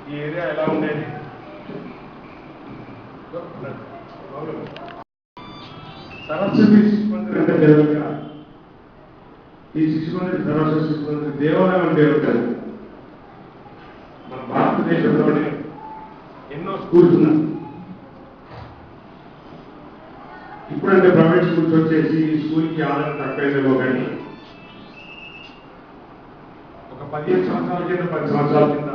ఈ ఏరియా ఎలా ఉండేది? సరస్వతి శిశు మందిర్ అంటే జనరల్గా ఈ శిశు మందిర్ సరస్వతి శిశు మందిర్ దేవాలయం అంటే ఉంటుంది. మన భారతదేశంలోనే ఎన్నో స్కూల్స్ ఉన్నాయి. ఇప్పుడంటే ప్రైవేట్ స్కూల్స్ వచ్చేసి ఈ స్కూల్కి ఆదాయం తక్కువైందేమో, కానీ ఒక 15 సంవత్సరాల కింద 10 సంవత్సరాల కింద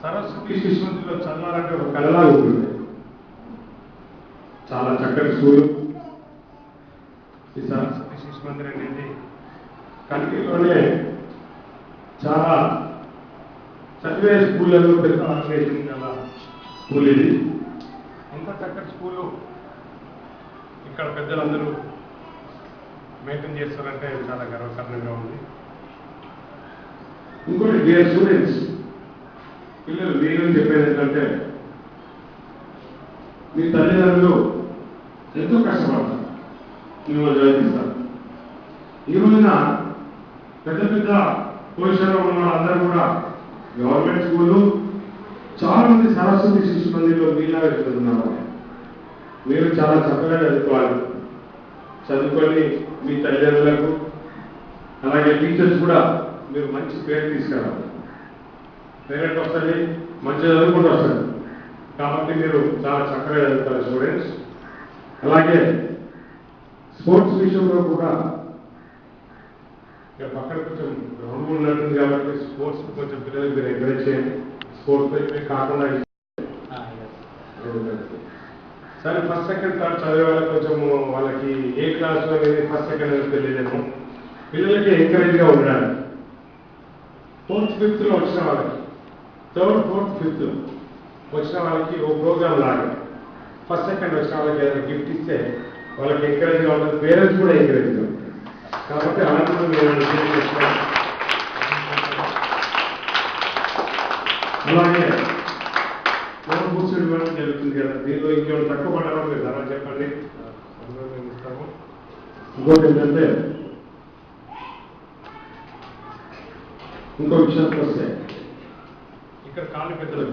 సరస్వతి శిశు మందిర్లో చదవాలంటే ఒక కళలా ఉంటుంది. చాలా చక్కటి స్కూల్ ఈ సరస్వతి శిశు మందిర్ అనేది కంట్రీలోనే చాలా చదివే స్కూళ్ళలో పెద్ద ఆర్గనైజేషన్ గల స్కూల్ ఇది. ఇంత చక్కటి స్కూలు ఇక్కడ పెద్దలందరూ మెయింటైన్ చేస్తారంటే చాలా గర్వకారణంగా ఉంది. ఇంకోటి డియర్ స్టూడెంట్స్, పిల్లలు నేను చెప్పేది ఏంటంటే మీ తల్లిదండ్రులు ఎంతో కష్టపడతారు, మిమ్మల్ని చదివిస్తారు. ఈ రోజున పెద్ద పెద్ద పొజిషన్లో ఉన్న వాళ్ళందరూ కూడా గవర్నమెంట్ స్కూళ్ళు, చాలా మంది సరస్వతి శిశు మందిర్లో మీలాగా చదువుతున్నారు. మీరు చాలా చక్కగా చదువుకోవాలి. చదువుకొని మీ తల్లిదండ్రులకు అలాగే టీచర్స్ కూడా మీరు మంచి పేరు తీసుకురావాలి. పేరెంట్ వస్తుంది, మంచిగా చదువుకుంటూ వస్తుంది. కాబట్టి మీరు చాలా చక్కగా చదువుతారు స్టూడెంట్స్. అలాగే స్పోర్ట్స్ విషయంలో కూడా పక్కన కొంచెం గ్రౌండ్ ఉన్నట్టుంది కాబట్టి స్పోర్ట్స్ కొంచెం పిల్లలకు మీరు ఎంకరేజ్ చేయండి. స్పోర్ట్స్ కాకుండా సరే ఫస్ట్ సెకండ్ థర్డ్ చదివే వాళ్ళకి కొంచెం వాళ్ళకి ఏ క్లాస్లో అనేది ఫస్ట్ సెకండ్ అనేది తెలియదేమో, పిల్లలకి ఎంకరేజ్గా ఉండాలి. 4th 5th వచ్చిన వాళ్ళకి, 3rd 4th 5th వచ్చిన వాళ్ళకి ఓ ప్రోగ్రామ్ లాగా ఫస్ట్ సెకండ్ వచ్చిన వాళ్ళకి ఏదైనా గిఫ్ట్ ఇస్తే వాళ్ళకి ఎంకరేజ్గా ఉంటుంది, పేరెంట్స్ కూడా ఎంకరేజ్గా ఉంటుంది. కాబట్టి అలాంటి మీరు అలాగే మనం కూర్చొని ఇవ్వడం జరుగుతుంది కదా. దీనిలో ఇంకేమైనా తక్కువ పడ్డారో మీరు ధర చెప్పండి, అందులో మేము ఇస్తాము. ఇంకోటి ఏంటంటే ఇంకో విషయానికి వస్తే ఇక్కడ కాళ్ళు పెద్దలు